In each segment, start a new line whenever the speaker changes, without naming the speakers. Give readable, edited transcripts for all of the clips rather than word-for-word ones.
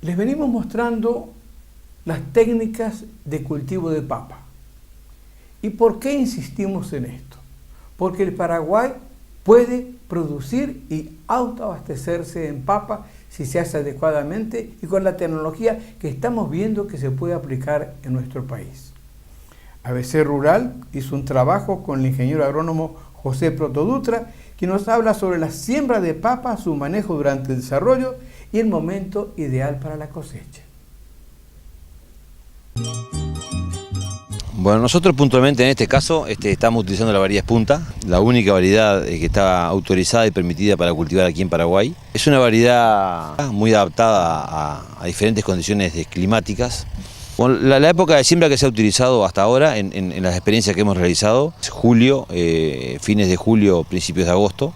Les venimos mostrando las técnicas de cultivo de papa. ¿Y por qué insistimos en esto? Porque el Paraguay puede producir y autoabastecerse en papa si se hace adecuadamente y con la tecnología que estamos viendo que se puede aplicar en nuestro país. ABC Rural hizo un trabajo con el ingeniero agrónomo José Protodutra, que nos habla sobre la siembra de papa, su manejo durante el desarrollo y el momento ideal para la cosecha.
Bueno, nosotros puntualmente en este caso estamos utilizando la variedad Espunta, la única variedad que está autorizada y permitida para cultivar aquí en Paraguay. Es una variedad muy adaptada a diferentes condiciones climáticas. Bueno, la época de siembra que se ha utilizado hasta ahora, en las experiencias que hemos realizado, es julio, fines de julio, principios de agosto.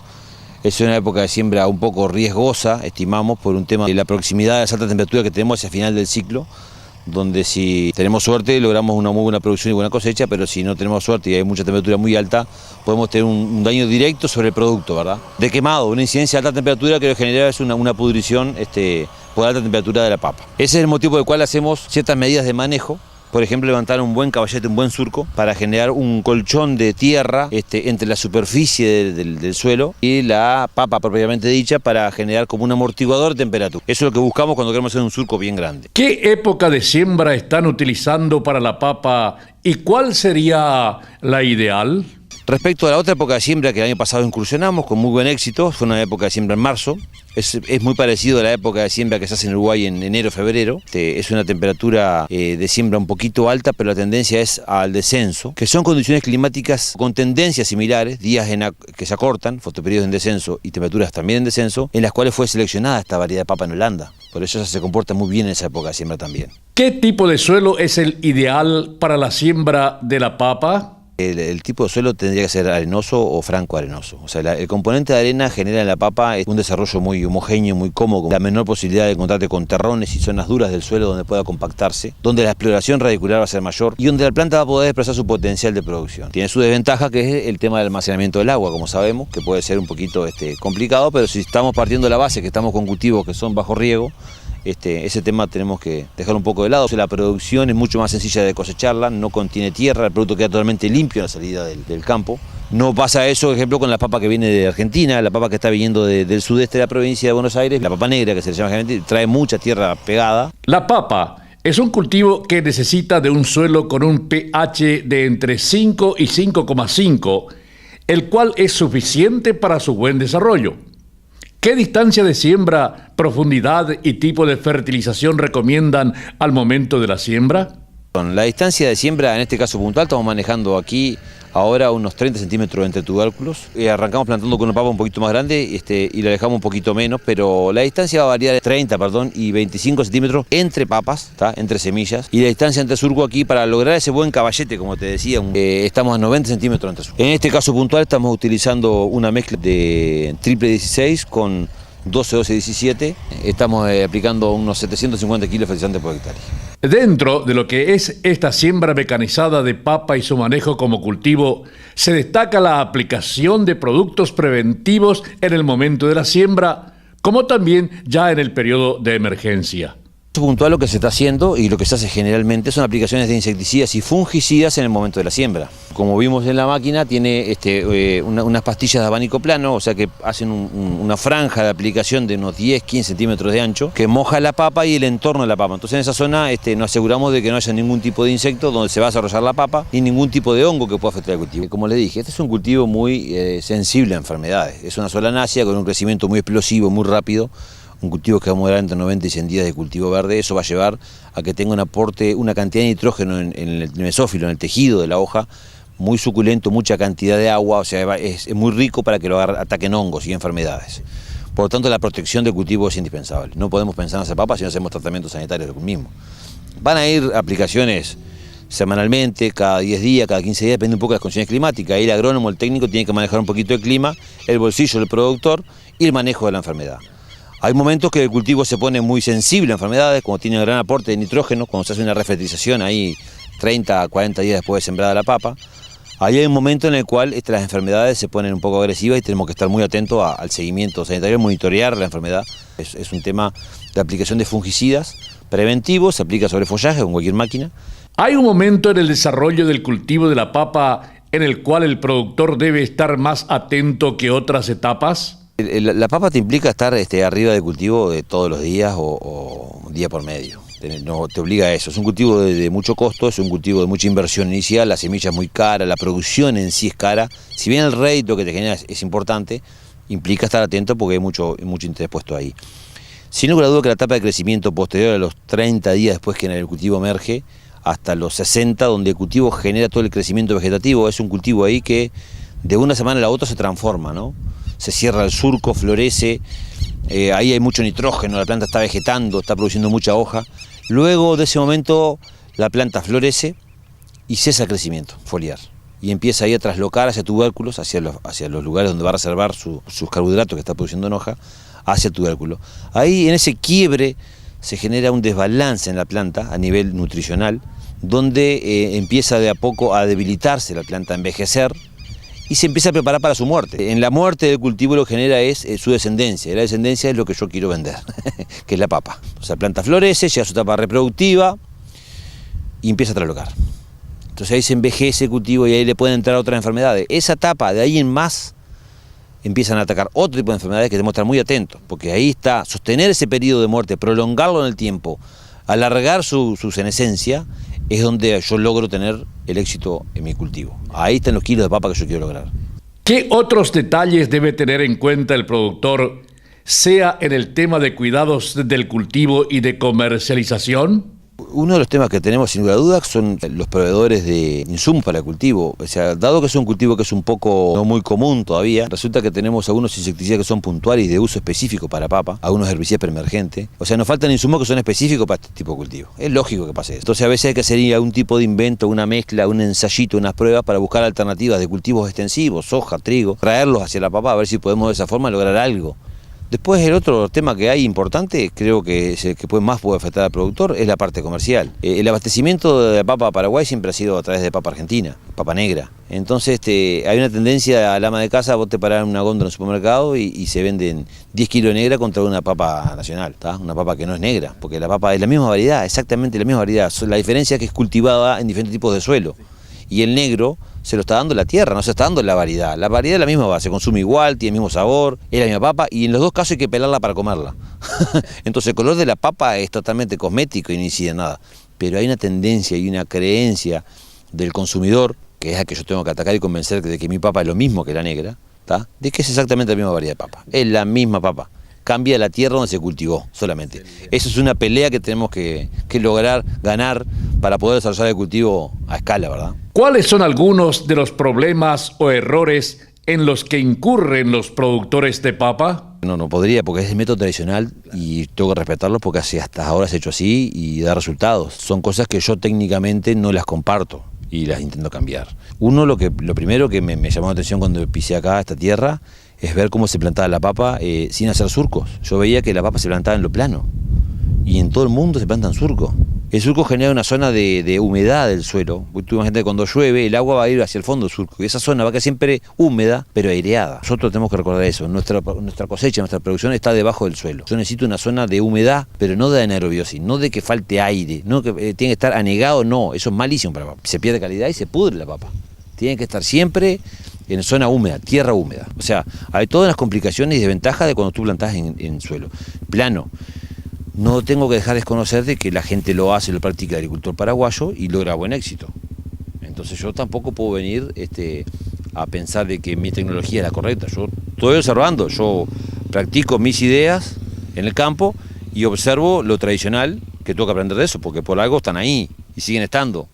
Es una época de siembra un poco riesgosa, estimamos, por un tema de la proximidad de las altas temperaturas que tenemos hacia el final del ciclo, donde si tenemos suerte logramos una muy buena producción y buena cosecha, pero si no tenemos suerte y hay mucha temperatura muy alta, podemos tener un daño directo sobre el producto, ¿verdad? De quemado, una incidencia de alta temperatura que lo que genera es una pudrición por la alta temperatura de la papa. Ese es el motivo por el cual hacemos ciertas medidas de manejo. Por ejemplo, levantar un buen caballete, un buen surco, para generar un colchón de tierra entre la superficie del suelo y la papa propiamente dicha, para generar como un amortiguador de temperatura. Eso es lo que buscamos cuando queremos hacer un surco bien grande.
¿Qué época de siembra están utilizando para la papa y cuál sería la ideal?
Respecto a la otra época de siembra que el año pasado incursionamos con muy buen éxito, fue una época de siembra en marzo. Es muy parecido a la época de siembra que se hace en Uruguay en enero, febrero. Es una temperatura de siembra un poquito alta, pero la tendencia es al descenso, que son condiciones climáticas con tendencias similares, días que se acortan, fotoperiodos en descenso y temperaturas también en descenso, en las cuales fue seleccionada esta variedad de papa en Holanda. Por eso se comporta muy bien en esa época de siembra también.
¿Qué tipo de suelo es el ideal para la siembra de la papa?
El tipo de suelo tendría que ser arenoso o franco arenoso. O sea, el componente de arena genera en la papa un desarrollo muy homogéneo, muy cómodo, la menor posibilidad de encontrarte con terrones y zonas duras del suelo donde pueda compactarse, donde la exploración radicular va a ser mayor y donde la planta va a poder expresar su potencial de producción. Tiene su desventaja, que es el tema del almacenamiento del agua, como sabemos, que puede ser un poquito complicado, pero si estamos partiendo de la base que estamos con cultivos que son bajo riego, ese tema tenemos que dejar un poco de lado. O sea, la producción es mucho más sencilla de cosecharla, no contiene tierra, el producto queda totalmente limpio a la salida del campo. No pasa eso, por ejemplo, con la papa que viene de Argentina, la papa que está viniendo del sudeste de la provincia de Buenos Aires, la papa negra, que se le llama generalmente, trae mucha tierra pegada.
La papa es un cultivo que necesita de un suelo con un pH de entre 5 y 5,5, el cual es suficiente para su buen desarrollo. ¿Qué distancia de siembra, profundidad y tipo de fertilización recomiendan al momento de la siembra?
La distancia de siembra, en este caso puntual, estamos manejando aquí ahora unos 30 centímetros entre tubérculos. Arrancamos plantando con una papa un poquito más grande y la dejamos un poquito menos, pero la distancia va a variar de 30 y 25 centímetros entre papas, entre semillas, y la distancia entre surco aquí, para lograr ese buen caballete, como te decía, estamos a 90 centímetros entre surco. En este caso puntual estamos utilizando una mezcla de triple 16 con 12, 12, 17, estamos aplicando unos 750 kilos de fertilizante por hectárea.
Dentro de lo que es esta siembra mecanizada de papa y su manejo como cultivo, se destaca la aplicación de productos preventivos en el momento de la siembra, como también ya en el periodo de emergencia.
Puntual lo que se está haciendo y lo que se hace generalmente son aplicaciones de insecticidas y fungicidas en el momento de la siembra. Como vimos en la máquina, tiene unas pastillas de abanico plano, o sea que hacen una franja de aplicación de unos 10-15 centímetros de ancho que moja la papa y el entorno de la papa. Entonces en esa zona nos aseguramos de que no haya ningún tipo de insecto donde se va a desarrollar la papa y ningún tipo de hongo que pueda afectar el cultivo. Como le dije, este es un cultivo muy sensible a enfermedades. Es una solanácea con un crecimiento muy explosivo, muy rápido. Un cultivo que va a durar entre 90 y 100 días de cultivo verde. Eso va a llevar a que tenga un aporte, una cantidad de nitrógeno en el mesófilo, en el tejido de la hoja, muy suculento, mucha cantidad de agua, o sea, es muy rico para que lo ataquen hongos y enfermedades. Por lo tanto, la protección del cultivo es indispensable. No podemos pensar en hacer papas si no hacemos tratamientos sanitarios del mismo. Van a ir aplicaciones semanalmente, cada 10 días, cada 15 días, depende un poco de las condiciones climáticas. Ahí el agrónomo, el técnico, tiene que manejar un poquito el clima, el bolsillo del productor y el manejo de la enfermedad. Hay momentos que el cultivo se pone muy sensible a enfermedades, como tiene un gran aporte de nitrógeno, cuando se hace una refertilización ahí 30 a 40 días después de sembrada la papa. Ahí hay un momento en el cual las enfermedades se ponen un poco agresivas y tenemos que estar muy atentos al seguimiento sanitario, monitorear la enfermedad. Es un tema de aplicación de fungicidas preventivos, se aplica sobre follaje con cualquier máquina.
¿Hay un momento en el desarrollo del cultivo de la papa en el cual el productor debe estar más atento que otras etapas?
La papa te implica estar arriba del cultivo de todos los días o día por medio. No te obliga a eso. Es un cultivo de mucho costo, es un cultivo de mucha inversión inicial, la semilla es muy cara, la producción en sí es cara. Si bien el rédito que te genera es importante, implica estar atento porque hay mucho interés puesto ahí. Sin lugar a duda que la etapa de crecimiento posterior a los 30 días después que el cultivo emerge, hasta los 60, donde el cultivo genera todo el crecimiento vegetativo, es un cultivo ahí que de una semana a la otra se transforma, ¿no? Se cierra el surco, florece, ahí hay mucho nitrógeno, la planta está vegetando, está produciendo mucha hoja. Luego de ese momento la planta florece y cesa el crecimiento foliar y empieza ahí a traslocar hacia tubérculos, hacia los lugares donde va a reservar sus carbohidratos que está produciendo en hoja, hacia el tubérculo. Ahí en ese quiebre se genera un desbalance en la planta a nivel nutricional, donde empieza de a poco a debilitarse la planta, a envejecer, y se empieza a preparar para su muerte. En la muerte del cultivo lo que genera es su descendencia, y la descendencia es lo que yo quiero vender, que es la papa. O sea, la planta florece, llega a su etapa reproductiva y empieza a traslocar. Entonces ahí se envejece el cultivo y ahí le pueden entrar otras enfermedades. Esa etapa, de ahí en más, empiezan a atacar otro tipo de enfermedades que tenemos que estar muy atentos, porque ahí está sostener ese periodo de muerte, prolongarlo en el tiempo, alargar su senescencia, es donde yo logro tener el éxito en mi cultivo. Ahí están los kilos de papa que yo quiero lograr.
¿Qué otros detalles debe tener en cuenta el productor, sea en el tema de cuidados del cultivo y de comercialización?
Uno de los temas que tenemos sin duda dudas son los proveedores de insumos para el cultivo. O sea, dado que es un cultivo que es un poco no muy común todavía, resulta que tenemos algunos insecticidas que son puntuales y de uso específico para papa, algunos herbicidas preemergentes. O sea, nos faltan insumos que son específicos para este tipo de cultivo. Es lógico que pase eso. Entonces a veces hay que hacer algún tipo de invento, una mezcla, un ensayito, unas pruebas para buscar alternativas de cultivos extensivos, soja, trigo, traerlos hacia la papa, a ver si podemos de esa forma lograr algo. Después el otro tema que hay importante, creo que es el que más puede afectar al productor, es la parte comercial. El abastecimiento de papa a Paraguay siempre ha sido a través de papa argentina, papa negra. Entonces hay una tendencia al ama de casa, vos te parás en una góndola en un supermercado y se venden 10 kilos de negra contra una papa nacional, ¿tá? Una papa que no es negra, porque la papa es la misma variedad, exactamente la misma variedad. La diferencia es que es cultivada en diferentes tipos de suelo. Y el negro se lo está dando la tierra, no se está dando la variedad. La variedad es la misma, se consume igual, tiene el mismo sabor, es la misma papa y en los dos casos hay que pelarla para comerla. Entonces el color de la papa es totalmente cosmético y no incide en nada. Pero hay una tendencia y una creencia del consumidor, que es la que yo tengo que atacar y convencer de que mi papa es lo mismo que la negra, ¿tá? De que es exactamente la misma variedad de papa. Es la misma papa. Cambia la tierra donde se cultivó solamente. Eso es una pelea que tenemos que lograr ganar para poder desarrollar el cultivo a escala, ¿verdad?
¿Cuáles son algunos de los problemas o errores en los que incurren los productores de papa?
No podría, porque es el método tradicional y tengo que respetarlo porque hasta ahora se ha hecho así y da resultados. Son cosas que yo técnicamente no las comparto y las intento cambiar. Lo primero que me llamó la atención cuando pisé acá esta tierra es ver cómo se plantaba la papa sin hacer surcos. Yo veía que la papa se plantaba en lo plano y en todo el mundo se plantan surcos. El surco genera una zona de humedad del suelo. Tú imagínate que cuando llueve el agua va a ir hacia el fondo del surco y esa zona va a quedar siempre húmeda pero aireada. Nosotros tenemos que recordar eso. Nuestra cosecha, nuestra producción está debajo del suelo. Yo necesito una zona de humedad, pero no de anaerobiosis, no de que falte aire, no que tiene que estar anegado, no. Eso es malísimo para la papa. Se pierde calidad y se pudre la papa. Tiene que estar siempre en zona húmeda, tierra húmeda. O sea, hay todas las complicaciones y desventajas de cuando tú plantás en suelo plano. No tengo que dejar desconocer de que la gente lo hace, lo practica el agricultor paraguayo y logra buen éxito. Entonces yo tampoco puedo venir a pensar de que mi tecnología es la correcta. Yo estoy observando, yo practico mis ideas en el campo y observo lo tradicional, que tengo que aprender de eso, porque por algo están ahí y siguen estando.